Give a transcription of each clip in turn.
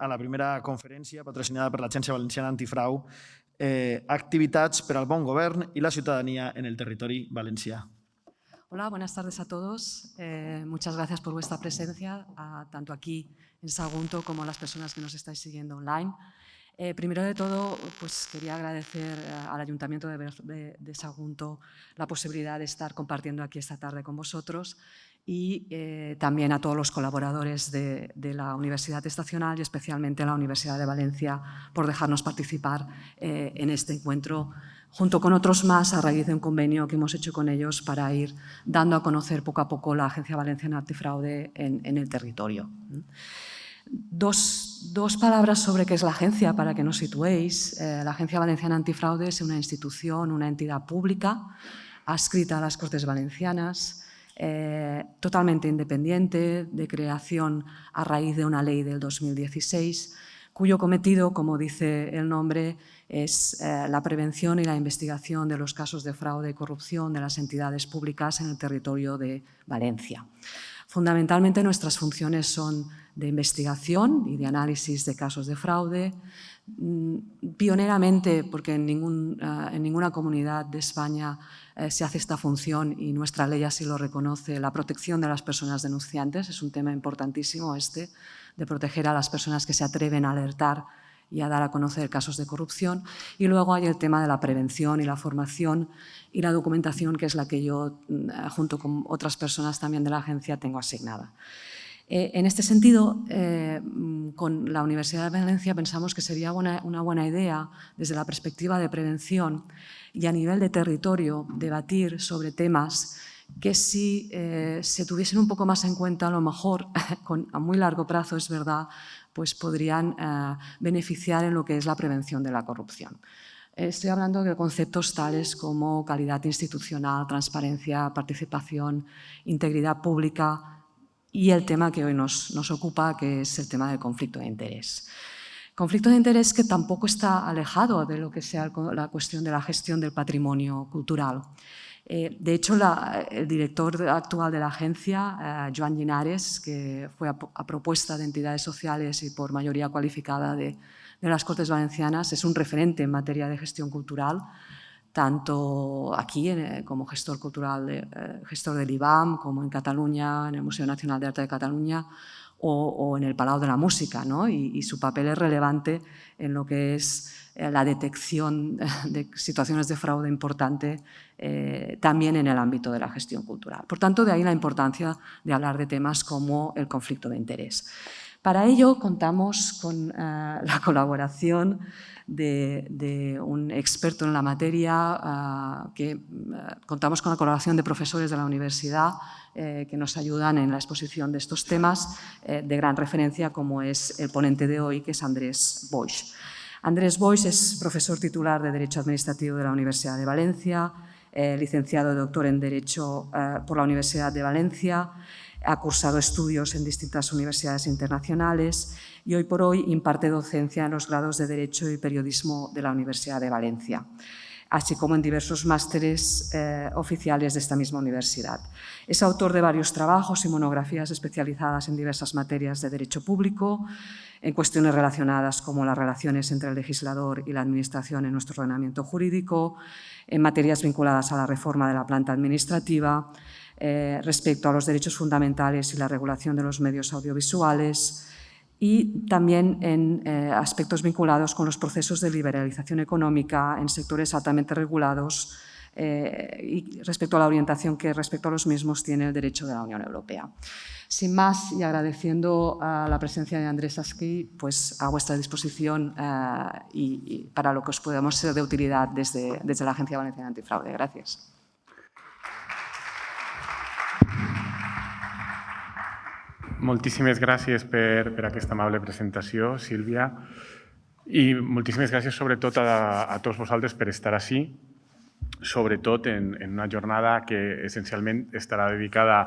a la primera conferència patrocinada per l'Agència Valenciana Antifrau, activitats per al bon govern i la ciutadania en el territori valencià. Hola, buenas tardes a todos. Muchas gracias por vuestra presencia, tanto aquí en Sagunto como a las personas que nos estáis siguiendo online. Primero de todo, pues quería agradecer al Ayuntamiento de Sagunto la posibilidad de estar compartiendo aquí esta tarde con vosotros y también a todos los colaboradores de la Universidad Estacional y especialmente a la Universidad de Valencia por dejarnos participar en este encuentro junto con otros más a raíz de un convenio que hemos hecho con ellos para ir dando a conocer poco a poco la Agencia Valenciana Antifraude en el territorio. Dos palabras sobre qué es la agencia para que nos situéis. La Agencia Valenciana Antifraude es una institución, una entidad pública adscrita a las Cortes Valencianas, totalmente independiente, de creación a raíz de una ley del 2016, cuyo cometido, como dice el nombre, es la prevención y la investigación de los casos de fraude y corrupción de las entidades públicas en el territorio de Valencia. Fundamentalmente nuestras funciones son de investigación y de análisis de casos de fraude, pioneramente porque en ninguna comunidad de España se hace esta función y nuestra ley así lo reconoce, la protección de las personas denunciantes. Es un tema importantísimo de proteger a las personas que se atreven a alertar y a dar a conocer casos de corrupción. Y luego hay el tema de la prevención y la formación y la documentación, que es la que yo, junto con otras personas también de la agencia, tengo asignada. En este sentido, con la Universidad de Valencia pensamos que sería una buena idea, desde la perspectiva de prevención y a nivel de territorio, debatir sobre temas que si se tuviesen un poco más en cuenta, a lo mejor a muy largo plazo, es verdad, pues podrían beneficiar en lo que es la prevención de la corrupción. Estoy hablando de conceptos tales como calidad institucional, transparencia, participación, integridad pública y el tema que hoy nos ocupa, que es el tema del conflicto de interés. Conflicto de interés que tampoco está alejado de lo que sea la cuestión de la gestión del patrimonio cultural. De hecho, el director actual de la agencia, Joan Llinares, que fue a propuesta de entidades sociales y por mayoría cualificada de las Cortes Valencianas, es un referente en materia de gestión cultural, tanto aquí como gestor cultural, gestor del IBAM, como en Cataluña, en el Museo Nacional de Arte de Cataluña o en el Palau de la Música, ¿no? Y su papel es relevante en lo que es la detección de situaciones de fraude importante también en el ámbito de la gestión cultural. Por tanto, de ahí la importancia de hablar de temas como el conflicto de interés. Para ello, contamos con la colaboración de un experto en la materia, contamos con la colaboración de profesores de la universidad que nos ayudan en la exposición de estos temas de gran referencia, como es el ponente de hoy, que es Andrés Boix. Andrés Boix es profesor titular de Derecho Administrativo de la Universidad de Valencia, licenciado y doctor en Derecho por la Universidad de Valencia, ha cursado estudios en distintas universidades internacionales y hoy por hoy imparte docencia en los grados de Derecho y Periodismo de la Universidad de Valencia, así como en diversos másteres oficiales de esta misma universidad. Es autor de varios trabajos y monografías especializadas en diversas materias de derecho público, en cuestiones relacionadas como las relaciones entre el legislador y la administración en nuestro ordenamiento jurídico, en materias vinculadas a la reforma de la planta administrativa, respecto a los derechos fundamentales y la regulación de los medios audiovisuales y también en aspectos vinculados con los procesos de liberalización económica en sectores altamente regulados y respecto a la orientación que respecto a los mismos tiene el derecho de la Unión Europea. Sin más, y agradeciendo a la presencia de Andrés aquí, pues a vuestra disposición y para lo que os podamos ser de utilidad desde la Agencia Valenciana Antifraude. Gracias. Moltíssimes gràcies per aquesta amable presentació, Sílvia, i moltíssimes gràcies sobretot a tots vosaltres per estar ací, sobretot en una jornada que essencialment estarà dedicada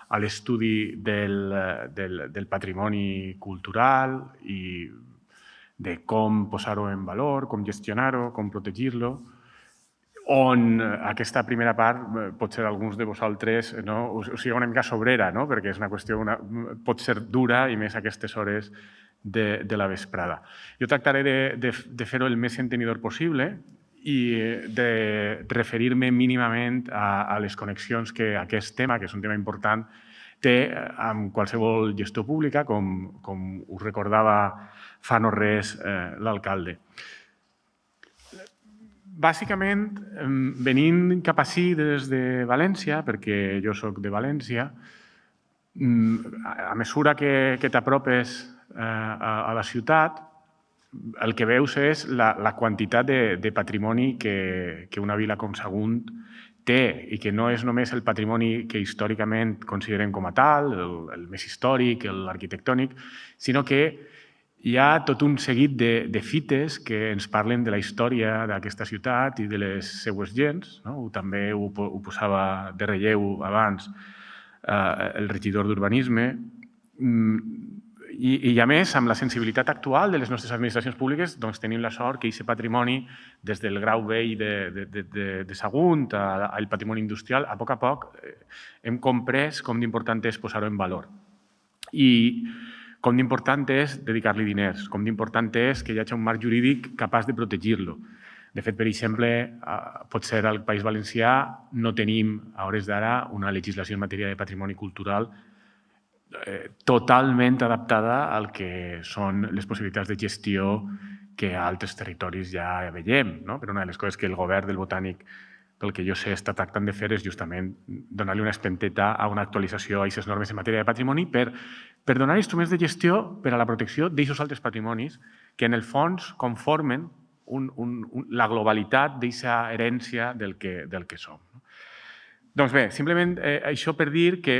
a l'estudi del patrimoni cultural i de com posar-ho en valor, com gestionar-ho, com protegir-lo, on aquesta primera part potser alguns de vosaltres us sigui una mica sobrera, perquè és una qüestió, pot ser dura i més a aquestes hores de la vesprada. Jo tractaré de fer-ho el més entenedor possible i de referir-me mínimament a les connexions que aquest tema, que és un tema important, té amb qualsevol gestió pública, com us recordava fa no res l'alcalde. Bàsicament, venint cap ací des de València, perquè jo soc de València, a mesura que t'apropes a la ciutat, el que veus és la quantitat de patrimoni que una vila com Sagunt té i que no és només el patrimoni que històricament considerem com a tal, el més històric, l'arquitectònic, sinó que hi ha tot un seguit de fites que ens parlen de la història d'aquesta ciutat i de les seues gents. També ho posava de relleu abans el regidor d'Urbanisme. I a més, amb la sensibilitat actual de les nostres administracions públiques, tenim la sort que aquest patrimoni, des del grau vell de Sagunt al patrimoni industrial, a poc hem comprès com d'important és posar-ho en valor. I com d'important és dedicar-li diners, com d'important és que hi hagi un marc jurídic capaç de protegir-lo. De fet, per exemple, potser al País Valencià no tenim, a hores d'ara, una legislació en matèria de patrimoni cultural totalment adaptada al que són les possibilitats de gestió que a altres territoris ja veiem. Però una de les coses que el govern del Botànic, pel que jo sé, està tractant de fer és justament donar-li una espenteta a una actualització a aquestes normes en matèria de patrimoni per donar instruments de gestió per a la protecció d'aquests altres patrimonis que en el fons conformen la globalitat d'aquesta herència del que som. Doncs bé, simplement això per dir que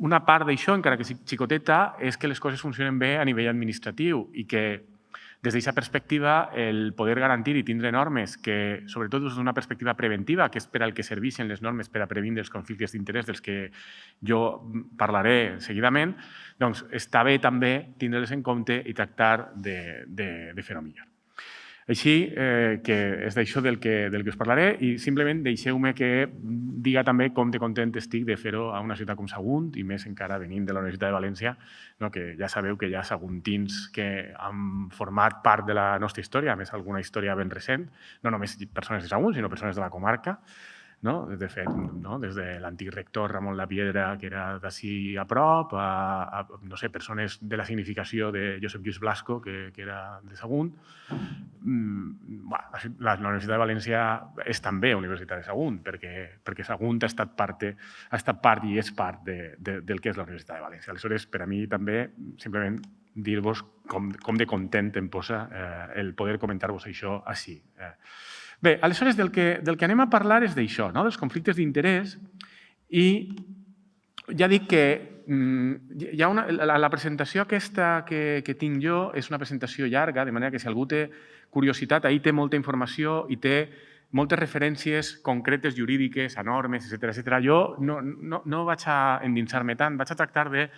una part d'això, encara que sigui xicoteta, és que les coses funcionen bé a nivell administratiu i que des d'aquesta perspectiva el poder garantir i tindre normes que, sobretot des d'una perspectiva preventiva, que és per al que serveixen les normes per a previndre els conflictes d'interès dels que jo parlaré seguidament, doncs està bé també tindre-les en compte i tractar de fer-ho millor. Així que és d'això del que us parlaré i simplement deixeu-me que diga també com de content estic de fer-ho a una ciutat com Sagunt i més encara venint de la Universitat de València, que ja sabeu que hi ha saguntins que han format part de la nostra història, a més alguna història ben recent, no només persones de Sagunt, sinó persones de la comarca. De fet, des de l'antic rector Ramon Lapiedra, que era d'ací a prop, a persones de la significació de Josep Lluís Blasco, que era de Sagunt. La Universitat de València és també Universitat de Sagunt, perquè Sagunt ha estat part i és part del que és la Universitat de València. Aleshores, per a mi també, simplement dir-vos com de content em posa el poder comentar-vos això així. Bé, aleshores, del que anem a parlar és d'això, dels conflictes d'interès, i ja dic que la presentació aquesta que tinc jo és una presentació llarga, de manera que si algú té curiositat, ahí té molta informació i té moltes referències concretes, jurídiques, a normes, etc. Jo no vaig a endinsar-me tant, vaig a tractar de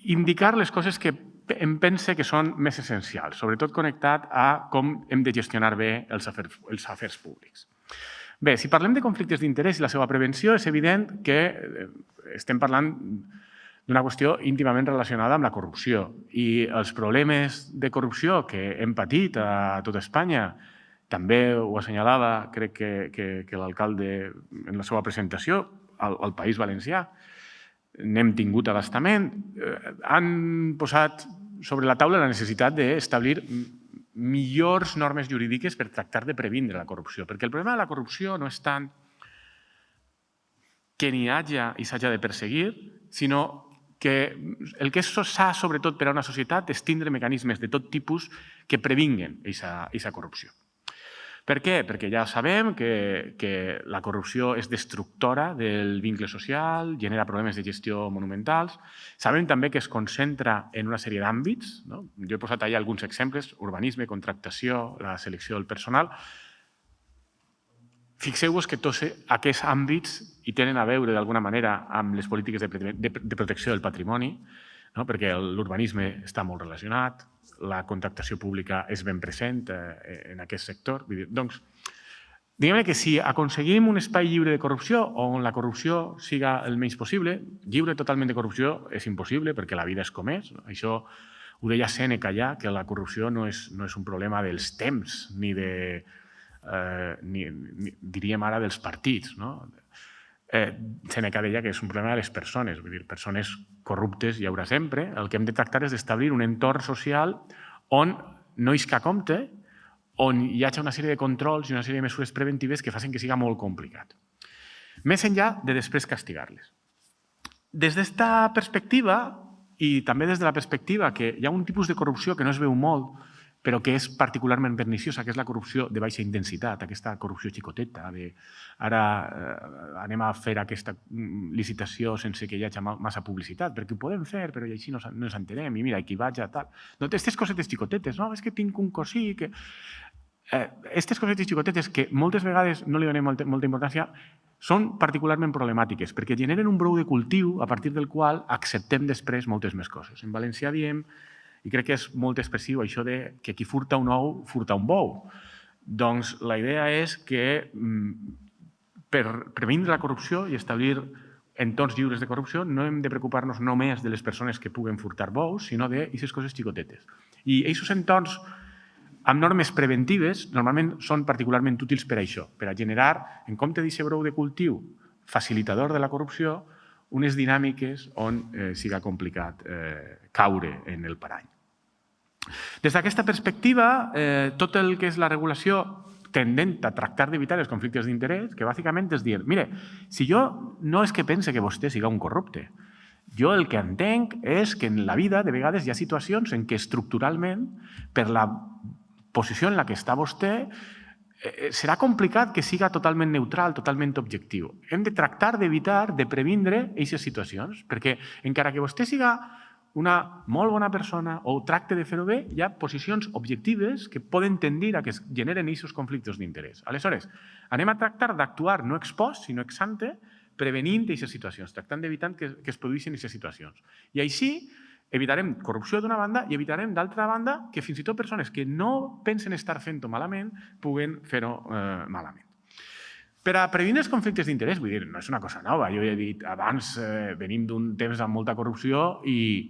indicar les coses que em pense que són més essencials, sobretot connectat a com hem de gestionar bé els afers públics. Bé, si parlem de conflictes d'interès i la seva prevenció, és evident que estem parlant d'una qüestió íntimament relacionada amb la corrupció. I els problemes de corrupció que hem patit a tota Espanya, també ho assenyalava, crec que l'alcalde en la seva presentació, al País Valencià, n'hem tingut a bastament, han posat sobre la taula la necessitat d'establir millors normes jurídiques per tractar de previndre la corrupció. Perquè el problema de la corrupció no és tant que n'hi hagi i s'hagi de perseguir, sinó que el que és sa, sobretot per a una societat, és tindre mecanismes de tot tipus que previnguen aquesta corrupció. Per què? Perquè ja sabem que la corrupció és destructora del vincle social, genera problemes de gestió monumentals. Sabem també que es concentra en una sèrie d'àmbits. Jo he posat allà alguns exemples, urbanisme, contractació, la selecció del personal. Fixeu-vos que tots aquests àmbits hi tenen a veure d'alguna manera amb les polítiques de protecció del patrimoni, perquè l'urbanisme està molt relacionat, la contractació pública és ben present en aquest sector. Doncs, Diguem-ne que si aconseguim un espai lliure de corrupció on la corrupció siga el menys possible, lliure totalment de corrupció és impossible perquè la vida és com és. Això ho deia Sèneca ja, que la corrupció no és un problema dels temps ni diríem ara dels partits. Sèneca deia que és un problema de les persones, vull dir, persones corruptes hi haurà sempre. El que hem de tractar és d'establir un entorn social on no isca compte, on hi hagi una sèrie de controls i una sèrie de mesures preventives que facin que siga molt complicat. Més enllà de després castigar-les. Des d'esta perspectiva, i també des de la perspectiva que hi ha un tipus de corrupció que no es veu molt, però que és particularment perniciosa, que és la corrupció de baixa intensitat, aquesta corrupció xicoteta, de ara anem a fer aquesta licitació sense que hi hagi massa publicitat, perquè ho podem fer, però així no ens entenem, i mira, aquí vaig a tal. Aquestes cosetes xicotetes, no? És que tinc un cosí, que... Aquestes cosetes xicotetes que moltes vegades no li donem molta importància són particularment problemàtiques perquè generen un brou de cultiu a partir del qual acceptem després moltes més coses. En valencià diem, i crec que és molt expressiu, això de que qui furta un ou, furta un bou. Doncs la idea és que per previndre la corrupció i establir entorns lliures de corrupció no hem de preocupar-nos només de les persones que puguen furtar bous, sinó d'aquestes coses xicotetes. I aquests entorns amb normes preventives normalment són particularment útils per a això, per a generar, en compte d'aquest brou de cultiu facilitador de la corrupció, unes dinàmiques on siga complicat caure en el parany. Des d'aquesta perspectiva, tot el que és la regulació tendent a tractar d'evitar els conflictes d'interès, que bàsicament és dir, mire, si jo no és que pense que vostè siga un corrupte, jo el que entenc és que en la vida de vegades hi ha situacions en què estructuralment, per la posició en la que està vostè, serà complicat que siga totalment neutral, totalment objectiu. Hem de tractar d'evitar, de previndre aquestes situacions, perquè encara que vostè siga una molt bona persona o tracte de fer-ho bé, hi ha posicions objectives que poden tendir a que es generen aquests conflictes d'interès. Aleshores, anem a tractar d'actuar no ex post, sinó ex ante, prevenint aquestes situacions, tractant d'evitar que es produeixin aquestes situacions. I així evitarem corrupció d'una banda i evitarem d'altra banda que fins i tot persones que no pensen estar fent-ho malament puguen fer-ho malament. Per a previndre els conflictes d'interès, vull dir, no és una cosa nova. Jo he dit abans, venim d'un temps amb molta corrupció i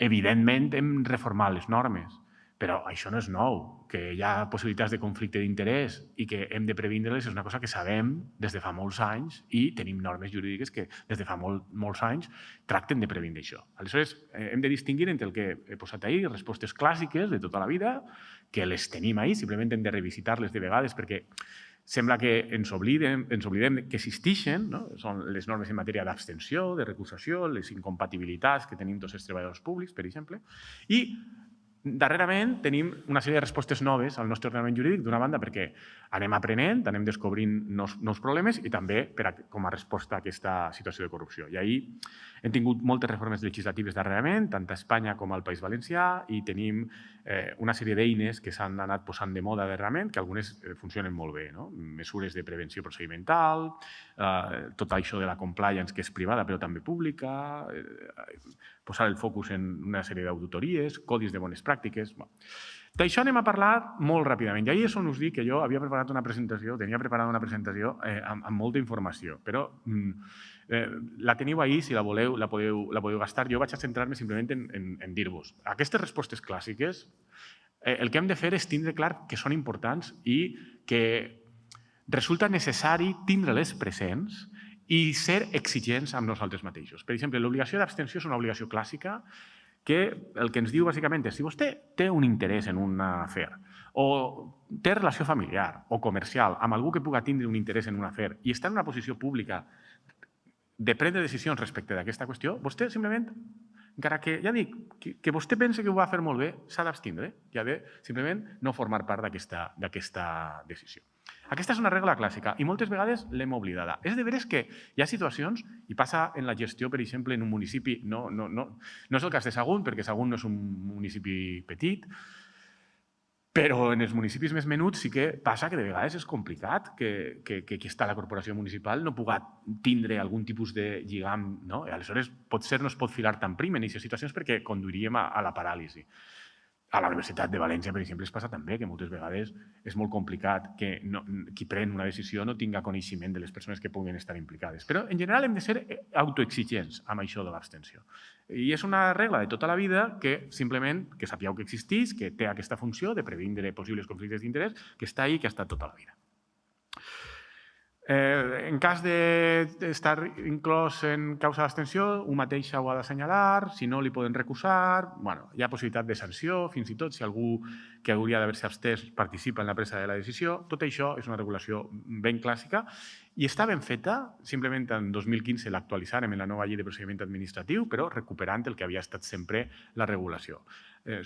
evidentment hem reformat les normes. Però això no és nou. Que hi ha possibilitats de conflicte d'interès i que hem de previndre-les és una cosa que sabem des de fa molts anys i tenim normes jurídiques que des de fa molts anys tracten de previndre això. Aleshores, hem de distingir entre el que he posat ahir, respostes clàssiques de tota la vida, que les tenim ahir, simplement hem de revisitar-les de vegades perquè sembla que ens oblidem que existeixen, són les normes en matèria d'abstenció, de recusació, les incompatibilitats que tenim tots els treballadors públics, per exemple, i darrerament tenim una sèrie de respostes noves al nostre ordenament jurídic, d'una banda perquè anem aprenent, anem descobrint nous problemes i també com a resposta a aquesta situació de corrupció. I ahir hem tingut moltes reformes legislatives darrerament, tant a Espanya com al País Valencià, i tenim una sèrie d'eines que s'han anat posant de moda darrerament, que algunes funcionen molt bé. Mesures de prevenció procedimental, tot això de la compliance, que és privada però també pública, posar el focus en una sèrie d'auditories, codis de bones pràctiques. D'això anem a parlar molt ràpidament. I ahir és on us dic que jo tenia preparada una presentació amb molta informació, però la teniu ahir, si la voleu, la podeu gastar. Jo vaig a centrar-me simplement en dir-vos. Aquestes respostes clàssiques, el que hem de fer és tindre clar que són importants i que resulta necessari tindre-les presents i ser exigents amb nosaltres mateixos. Per exemple, l'obligació d'abstenció és una obligació clàssica que el que ens diu bàsicament és si vostè té un interès en un afer o té relació familiar o comercial amb algú que puga tindre un interès en un afer i està en una posició pública de prendre decisions respecte d'aquesta qüestió, vostè simplement, encara que, ja dic, que vostè pense que ho va fer molt bé, s'ha d'abstindre i ha de simplement no formar part d'aquesta decisió. Aquesta és una regla clàssica i moltes vegades l'hem oblidada. És de veres que hi ha situacions, i passa en la gestió, per exemple, en un municipi, no és el cas de Sagunt, perquè Sagunt no és un municipi petit, però en els municipis més menuts sí que passa que de vegades és complicat que qui està a la corporació municipal no pugui tindre algun tipus de lligam. Aleshores, potser no es pot filar tan prim en aquestes situacions perquè conduiríem a la paràlisi. A la Universitat de València, per exemple, es passa també que moltes vegades és molt complicat que qui pren una decisió no tinga coneixement de les persones que puguin estar implicades. Però, en general, hem de ser autoexigents amb això de l'abstenció. I és una regla de tota la vida que, simplement, que sapigueu que existeix, que té aquesta funció de previndre possibles conflictes d'interès, que està ahí i que ha estat tota la vida. En cas d'estar inclòs en causa d'abstenció, un mateix ho ha d'assenyalar, si no li poden recusar, hi ha possibilitat de sanció, fins i tot si algú que hauria d'haver-se abstès participa en la presa de la decisió. Tot això és una regulació ben clàssica i està ben feta, simplement en 2015 l'actualitzarem en la nova llei de procediment administratiu, però recuperant el que havia estat sempre la regulació.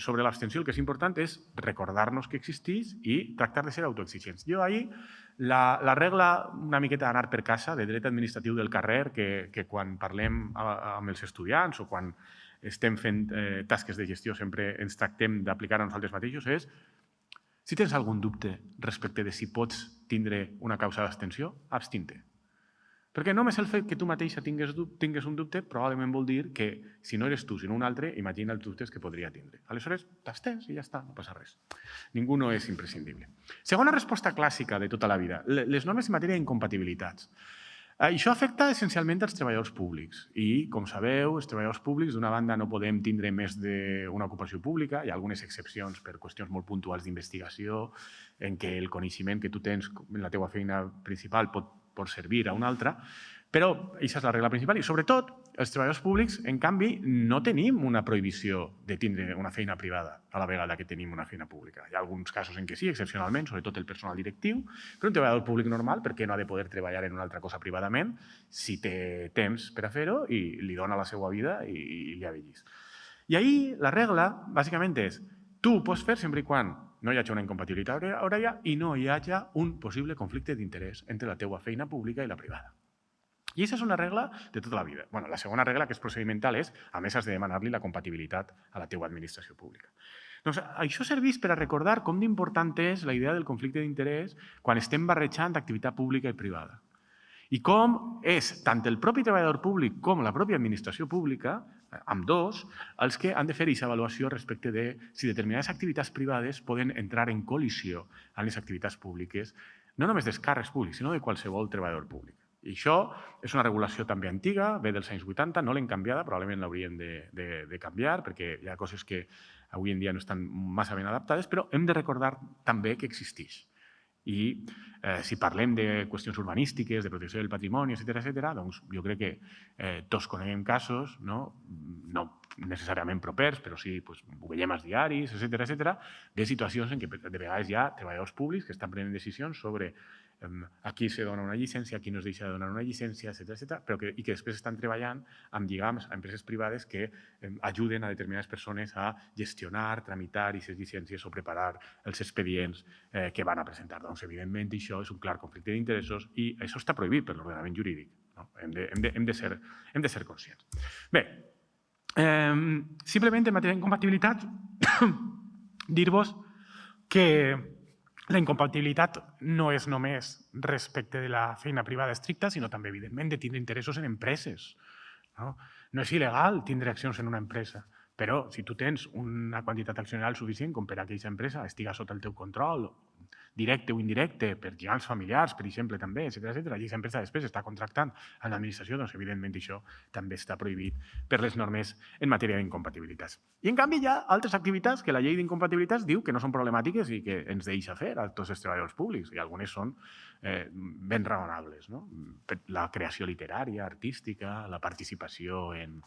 Sobre l'abstenció el que és important és recordar-nos que existeix i tractar de ser autoexigents. Jo ahir la regla una miqueta d'anar per casa, de dret administratiu del carrer, que quan parlem amb els estudiants o quan estem fent tasques de gestió sempre ens tractem d'aplicar a nosaltres mateixos, és si tens algun dubte respecte de si pots tindre una causa d'abstenció, abstint-te. Perquè només el fet que tu mateixa tingues un dubte probablement vol dir que si no eres tu, sinó un altre, imagina els dubtes que podria tindre. Aleshores, t'abstens i ja està, no passa res. Ningú no és imprescindible. Segona resposta clàssica de tota la vida, les normes en matèria d'incompatibilitats. Això afecta essencialment als treballadors públics i, com sabeu, els treballadors públics, d'una banda, no podem tindre més d'una ocupació pública, hi ha algunes excepcions per qüestions molt puntuals d'investigació, en què el coneixement que tu tens en la teva feina principal pot servir a una altra, però aquesta és la regla principal i, sobretot, els treballadors públics, en canvi, no tenim una prohibició de tindre una feina privada a la vegada que tenim una feina pública. Hi ha alguns casos en què sí, excepcionalment, sobretot el personal directiu, però un treballador públic normal, per què no ha de poder treballar en una altra cosa privadament si té temps per a fer-ho i li dona la seva vida i li avellís. I ahir la regla, bàsicament, és tu ho pots fer sempre i quan no hi hagi una incompatibilitat horària i no hi hagi un possible conflicte d'interès entre la teua feina pública i la privada. I aquesta és una regla de tota la vida. La segona regla, que és procedimental, és, a més, has de demanar-li la compatibilitat a la teua administració pública. Doncs això serveix per a recordar com d'important és la idea del conflicte d'interès quan estem barrejant activitat pública i privada. I com és tant el propi treballador públic com la pròpia administració pública, amb dos, els que han de fer aquesta avaluació respecte de si determinades activitats privades poden entrar en col·lisió amb les activitats públiques, no només dels càrrecs públics, sinó de qualsevol treballador públic. I això és una regulació també antiga, ve dels anys 80, no l'hem canviada, probablement l'hauríem de canviar perquè hi ha coses que avui en dia no estan massa ben adaptades, però hem de recordar també que existeix. I si parlem de qüestions urbanístiques, de protecció del patrimoni, etcètera, doncs jo crec que tots coneguem casos, no necessàriament propers, però sí, ho veiem als diaris, etcètera, de situacions en què de vegades hi ha treballadors públics que estan prenent decisions sobre a qui se dona una llicència, a qui no es deixa de donar una llicència, etcètera, i que després estan treballant amb lligams a empreses privades que ajuden a determinades persones a gestionar, tramitar aquestes llicències o preparar els expedients que van a presentar. Doncs, evidentment, això és un clar conflicte d'interessos i això està prohibit per l'ordenament jurídic. Hem de ser conscients. Bé, simplement en matèria d'incompatibilitat, dir-vos que la incompatibilitat no és només respecte de la feina privada estricta, sinó també, evidentment, de tindre interessos en empreses. No és il·legal tindre accions en una empresa, però si tu tens una quantitat accionarial suficient com per a que aquesta empresa estiga sota el teu control, directe o indirecte, per lligams familiars, per exemple, també, etcètera, i aquesta empresa després està contractant a l'administració, doncs, evidentment, això també està prohibit per les normes en matèria d'incompatibilitats. I, en canvi, hi ha altres activitats que la llei d'incompatibilitats diu que no són problemàtiques i que ens deixa fer a tots els treballadors públics, i algunes són ben raonables. La creació literària, artística, la participació en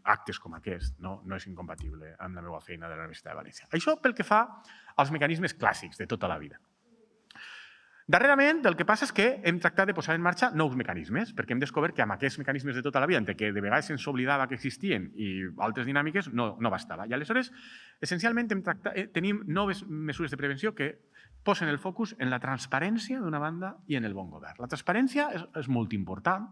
actes com aquest no és incompatible amb la meva feina de la Universitat de València. Això pel que fa als mecanismes clàssics de tota la vida. Darrerament, el que passa és que hem tractat de posar en marxa nous mecanismes, perquè hem descobert que amb aquests mecanismes de tota la vida, entre que de vegades se'ns oblidava que existien i altres dinàmiques, no bastava. I aleshores, essencialment, tenim noves mesures de prevenció que posen el focus en la transparència, d'una banda, i en el bon govern. La transparència és molt important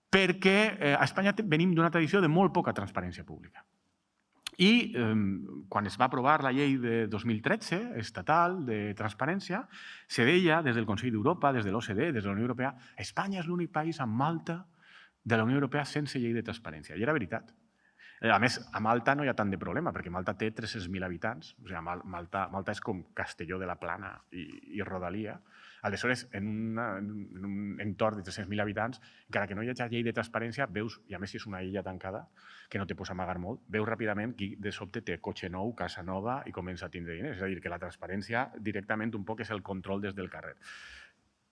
perquè a Espanya venim d'una tradició de molt poca transparència pública. I quan es va aprovar la llei de 2013, estatal, de transparència, se deia des del Consell d'Europa, des de l'OCDE, des de la Unió Europea, Espanya és l'únic país amb Malta de la Unió Europea sense llei de transparència. I era veritat. A més, a Malta no hi ha tant de problema, perquè Malta té 300.000 habitants. O sigui, Malta és com Castelló de la Plana i Rodalia. Aleshores, en un entorn de 300.000 habitants, encara que no hi hagi llei de transparència, veus, i a més si és una illa tancada, que no te pots amagar molt, veus ràpidament qui de sobte té cotxe nou, casa nova i comença a tindre diners. És a dir, que la transparència directament un poc és el control des del carrer.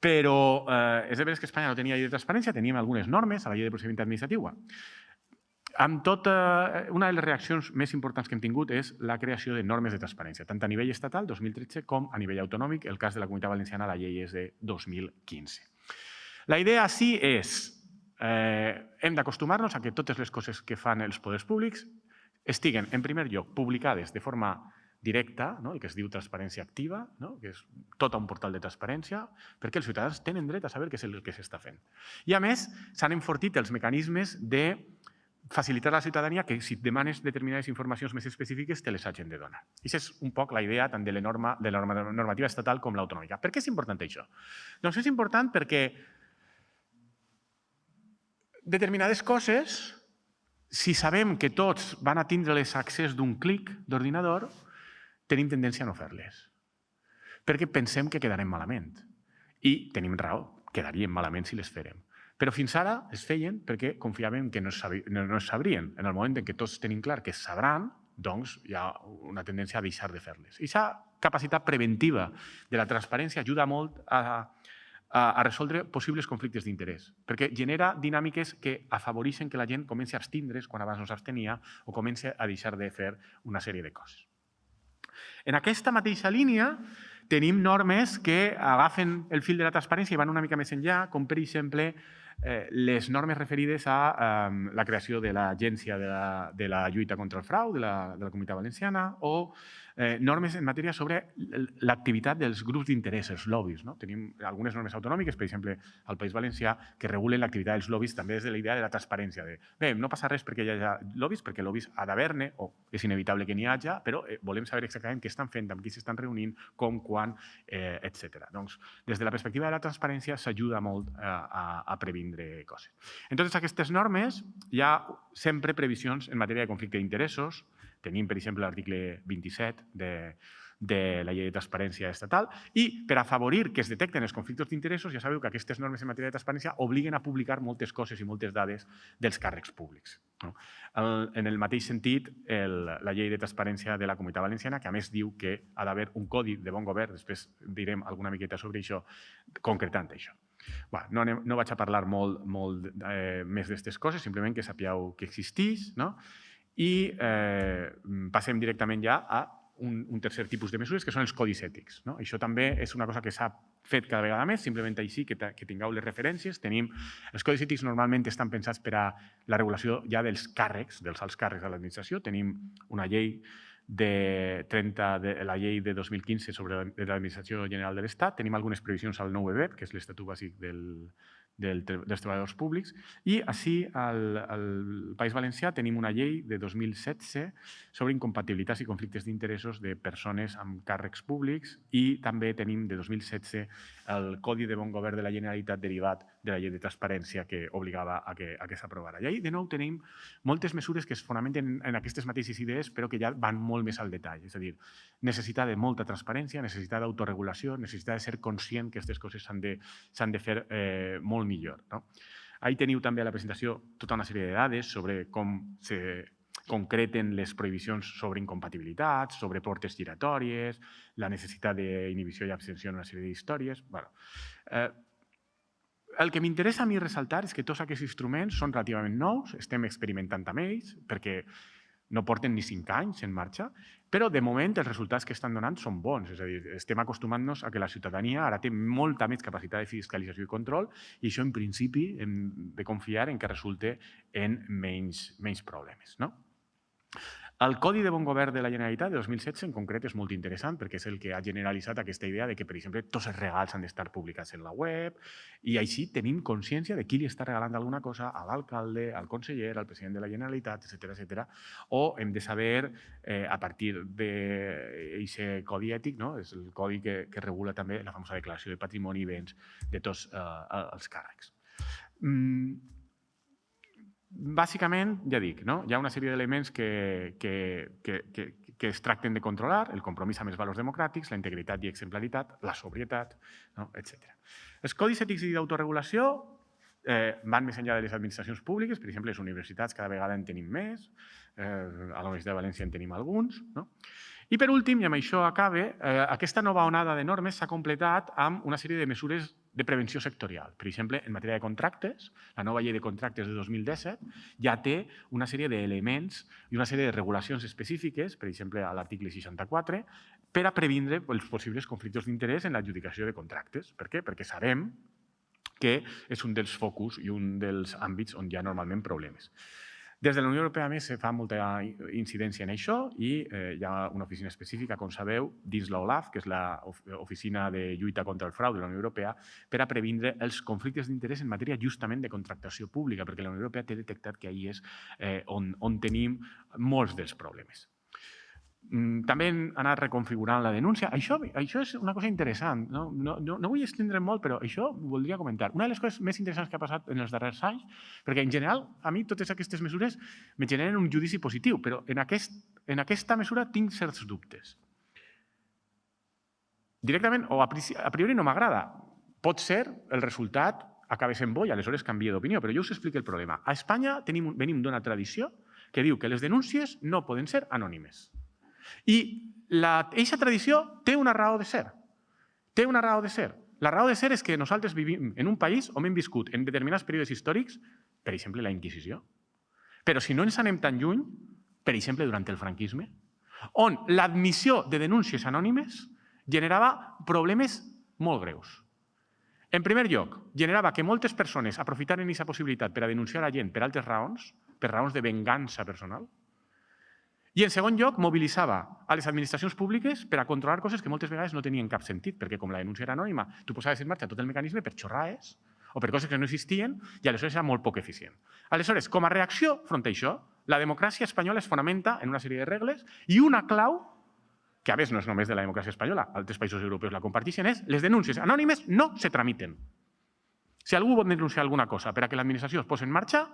Però és de veres que Espanya no tenia llei de transparència, teníem algunes normes a la llei de procediment administratiu. Una de les reaccions més importants que hem tingut és la creació de normes de transparència, tant a nivell estatal, 2013, com a nivell autonòmic. El cas de la Comunitat Valenciana, la llei és de 2015. La idea sí és hem d'acostumar-nos a que totes les coses que fan els poders públics estiguen, en primer lloc, publicades de forma directa, el que es diu transparència activa, que és tot un portal de transparència, perquè els ciutadans tenen dret a saber què és el que s'està fent. I, a més, s'han enfortit els mecanismes de facilitar a la ciutadania que si demanes determinades informacions més específiques te les hagin de donar. I aquesta és un poc la idea tant de la normativa estatal com l'autonòmica. Per què és important això? Doncs és important perquè determinades coses, si sabem que tots van a tindre-les accés d'un clic d'ordinador, tenim tendència a no fer-les. Perquè pensem que quedarem malament. I tenim raó, quedaríem malament si les fèrem. Però fins ara es feien perquè confiàvem que no es sabrien. En el moment en què tots tenim clar que es sabran, doncs hi ha una tendència a deixar de fer-les. I aquesta capacitat preventiva de la transparència ajuda molt a resoldre possibles conflictes d'interès, perquè genera dinàmiques que afavoreixen que la gent comenci a abstindre's quan abans no s'abstenia o comenci a deixar de fer una sèrie de coses. En aquesta mateixa línia tenim normes que agafen el fil de la transparència i van una mica més enllà, com per exemple les normes referides a la creació de l'Agència de la Lluita contra el Frau de la Comunitat Valenciana o normes en matèria sobre l'activitat dels grups d'interès, els lobbies. Tenim algunes normes autonòmiques, per exemple, al País Valencià, que regulen l'activitat dels lobbies també des de la idea de la transparència. Bé, no passa res perquè hi hagi lobbies, perquè lobbies ha d'haver-ne, o és inevitable que n'hi hagi, però volem saber exactament què estan fent, amb qui s'estan reunint, com, quan, etc. Doncs, des de la perspectiva de la transparència, s'ajuda molt a previndre coses. En totes aquestes normes hi ha sempre previsions en matèria de conflicte d'interessos. Tenim, per exemple, l'article 27 de la llei de transparència estatal i per afavorir que es detecten els conflictes d'interessos ja sabeu que aquestes normes en matèria de transparència obliguen a publicar moltes coses i moltes dades dels càrrecs públics. En el mateix sentit, la llei de transparència de la Comunitat Valenciana, que a més diu que ha d'haver un codi de bon govern, després direm alguna miqueta sobre això, concretant això. No vaig a parlar molt més d'aquestes coses, simplement que sapigueu que existeix, i passem directament ja a un tercer tipus de mesures, que són els codis ètics. Això també és una cosa que s'ha fet cada vegada més, simplement així que tingueu les referències. Els codis ètics normalment estan pensats per a la regulació ja dels càrrecs, dels alts càrrecs de l'administració. Tenim una llei la llei de 2015 sobre l'Administració General de l'Estat, tenim algunes previsions al nou EBEP, que és l'Estatut Bàsic dels Treballadors Públics, i així al País Valencià tenim una llei de 2016 sobre incompatibilitats i conflictes d'interessos de persones amb càrrecs públics i també tenim de 2016 el Codi de Bon Govern de la Generalitat derivat de la llei de transparència que obligava a que s'aprovara. I ahí, de nou, tenim moltes mesures que es fonamenten en aquestes mateixes idees però que ja van molt més al detall. És a dir, necessitat de molta transparència, necessitat d'autoregulació, necessitat de ser conscient que aquestes coses s'han de fer molt millor. Ahí teniu també a la presentació tota una sèrie de dades sobre com se concreten les prohibicions sobre incompatibilitats, sobre portes giratòries, la necessitat d'inhibició i abstenció en una sèrie d'històries. El que m'interessa a mi ressaltar és que tots aquests instruments són relativament nous, estem experimentant amb ells, perquè no porten ni 5 anys en marxa, però de moment els resultats que estan donant són bons. És a dir, estem acostumant-nos a que la ciutadania ara té molta més capacitat de fiscalització i control i això, en principi, hem de confiar en que resulte en menys problemes. El Codi de Bon Govern de la Generalitat de 2016 en concret és molt interessant perquè és el que ha generalitzat aquesta idea de que, per exemple, tots els regals han d'estar publicats en la web i així tenim consciència de qui li està regalant alguna cosa a l'alcalde, al conseller, al president de la Generalitat, etc. O hem de saber, a partir d'aquest codi ètic, és el codi que regula també la famosa declaració de patrimoni i béns de tots els càrrecs. bàsicament, ja dic, hi ha una sèrie d'elements que es tracten de controlar, el compromís amb els valors democràtics, la integritat i exemplaritat, la sobrietat, etc. Els codis ètics i d'autoregulació van més enllà de les administracions públiques, per exemple, les universitats cada vegada en tenim més, a la Universitat de València en tenim alguns. I per últim, i amb això acabe, aquesta nova onada de normes s'ha completat amb una sèrie de mesures de prevenció sectorial. Per exemple, en matèria de contractes, la nova llei de contractes de 2017 ja té una sèrie d'elements i una sèrie de regulacions específiques, per exemple, a l'article 64, per a previndre els possibles conflictes d'interès en l'adjudicació de contractes. Per què? Perquè sabem que és un dels focus i un dels àmbits on hi ha normalment problemes. Des de la Unió Europea, a més, se fa molta incidència en això i hi ha una oficina específica, com sabeu, dins l'OLAF, que és l'Oficina de Lluita contra el Frau de la Unió Europea, per a previndre els conflictes d'interès en matèria justament de contractació pública, perquè la Unió Europea té detectat que ahir és on tenim molts dels problemes. També han anat reconfigurant la denúncia. Això és una cosa interessant. No vull estendre'm molt, però això ho voldria comentar. Una de les coses més interessants que ha passat en els darrers anys, perquè en general a mi totes aquestes mesures me generen un judici positiu, però en aquesta mesura tinc certs dubtes. Directament o a priori no m'agrada. Pot ser el resultat acabi sent bo i aleshores canvia d'opinió, però jo us explico el problema. A Espanya venim d'una tradició que diu que les denúncies no poden ser anònimes. I aquesta tradició té una raó de ser. Té una raó de ser. La raó de ser és que nosaltres vivim en un país on hem viscut en determinats períodes històrics, per exemple, la Inquisició. Però si no ens anem tan lluny, per exemple, durant el franquisme, on l'admissió de denúncies anònimes generava problemes molt greus. En primer lloc, generava que moltes persones aprofitaren aquesta possibilitat per a denunciar la gent per altres raons, per raons de vengança personal. I, en segon lloc, mobilitzava a les administracions públiques per a controlar coses que moltes vegades no tenien cap sentit, perquè com la denúncia era anònima, tu posaves en marxa tot el mecanisme per xorrades o per coses que no existien i aleshores era molt poc eficient. Aleshores, com a reacció front a això, la democràcia espanyola es fonamenta en una sèrie de regles i una clau, que a més no és només de la democràcia espanyola, altres països europeus la comparteixen, és les denúncies anònimes no se tramiten. Si algú vol denunciar alguna cosa per a que l'administració es posi en marxa,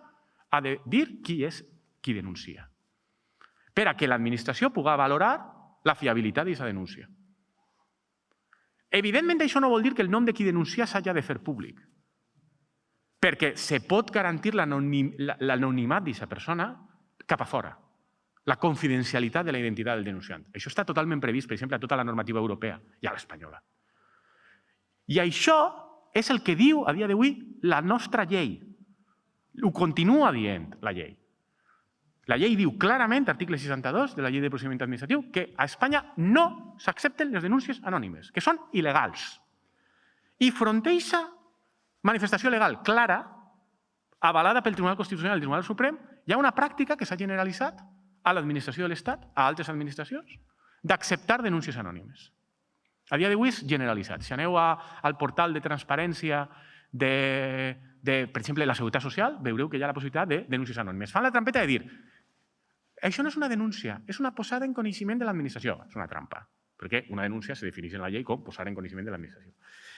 ha de dir qui és qui denuncia, per a que l'administració pugui valorar la fiabilitat d'aquesta denúncia. Evidentment, això no vol dir que el nom de qui denuncia s'hagi de fer públic, perquè se pot garantir l'anonimat d'aquesta persona cap a fora, la confidencialitat de la identitat del denunciant. Això està totalment previst, per exemple, a tota la normativa europea i a l'espanyola. I això és el que diu a dia d'avui la nostra llei. Ho continua dient la llei. La llei diu clarament, article 62 de la llei de procediment administratiu, que a Espanya no s'accepten les denúncies anònimes, que són il·legals. I front a aquesta manifestació legal clara, avalada pel Tribunal Constitucional i el Tribunal Suprem, hi ha una pràctica que s'ha generalitzat a l'administració de l'Estat, a altres administracions, d'acceptar denúncies anònimes. A dia d'avui és generalitzat. Si aneu al portal de transparència de, per exemple, la Seguretat Social, veureu que hi ha la possibilitat de denúncies anònimes. Fan la trampeta de dir això no és una denúncia, és una posada en coneixement de l'administració. És una trampa, perquè una denúncia se defineix en la llei com posar en coneixement de l'administració.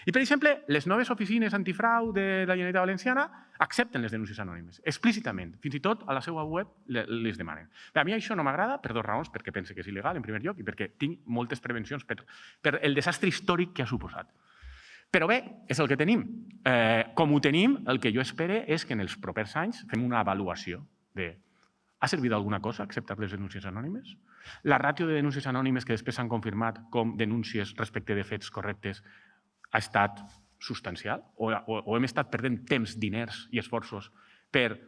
I, per exemple, les noves oficines antifrau de la Generalitat Valenciana accepten les denúncies anònimes, explícitament. Fins i tot a la seva web les demanen. A mi això no m'agrada per dues raons, perquè pense que és il·legal, en primer lloc, i perquè tinc moltes prevencions per el desastre històric que ha suposat. Però bé, és el que tenim. Com ho tenim, el que jo espero és que en els propers anys fem una avaluació de ha servit alguna cosa acceptar les denúncies anònimes? La ràtio de denúncies anònimes que després s'han confirmat com denúncies respecte de fets correctes ha estat substancial? O hem estat perdent temps, diners i esforços per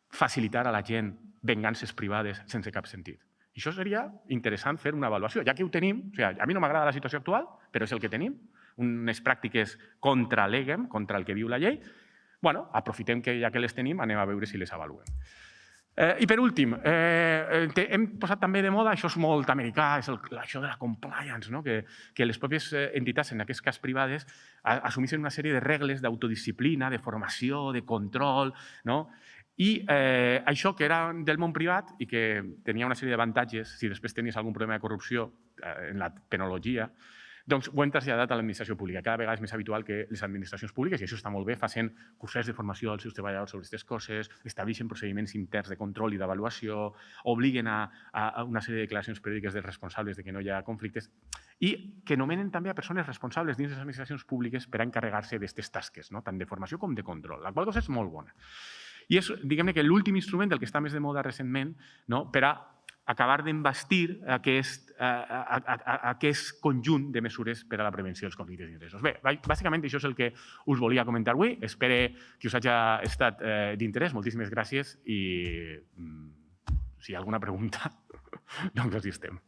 facilitar a la gent vengances privades sense cap sentit? I això seria interessant fer una avaluació. Ja que ho tenim, a mi no m'agrada la situació actual, però és el que tenim, unes pràctiques contra l'EGEM, contra el que diu la llei, aprofitem que ja que les tenim, anem a veure si les avaluem. I per últim, hem posat també de moda, això és molt americà, és això de la compliance, que les pròpies entitats, en aquest cas privades, assumissin una sèrie de regles d'autodisciplina, de formació, de control, i això que era del món privat i que tenia una sèrie d'avantatges, si després tenies algun problema de corrupció en la penologia, Doncs ho hem traslladat a l'administració pública. Cada vegada és més habitual que les administracions públiques, i això està molt bé, facin cursets de formació als seus treballadors sobre aquestes coses, estableixen procediments interns de control i d'avaluació, obliguen a una sèrie de declaracions periòdiques dels responsables de que no hi ha conflictes i que nomenen també a persones responsables dins les administracions públiques per a encarregar-se d'aquestes tasques, tant de formació com de control, la qual cosa és molt bona. I és, diguem-ne, que l'últim instrument del que està més de moda recentment per a acabar d'embastir aquest conjunt de mesures per a la prevenció dels conflictes d'interessos. Bé, bàsicament això és el que us volia comentar avui. Espero que us hagi estat d'interès. Moltíssimes gràcies i si hi ha alguna pregunta, doncs així estem.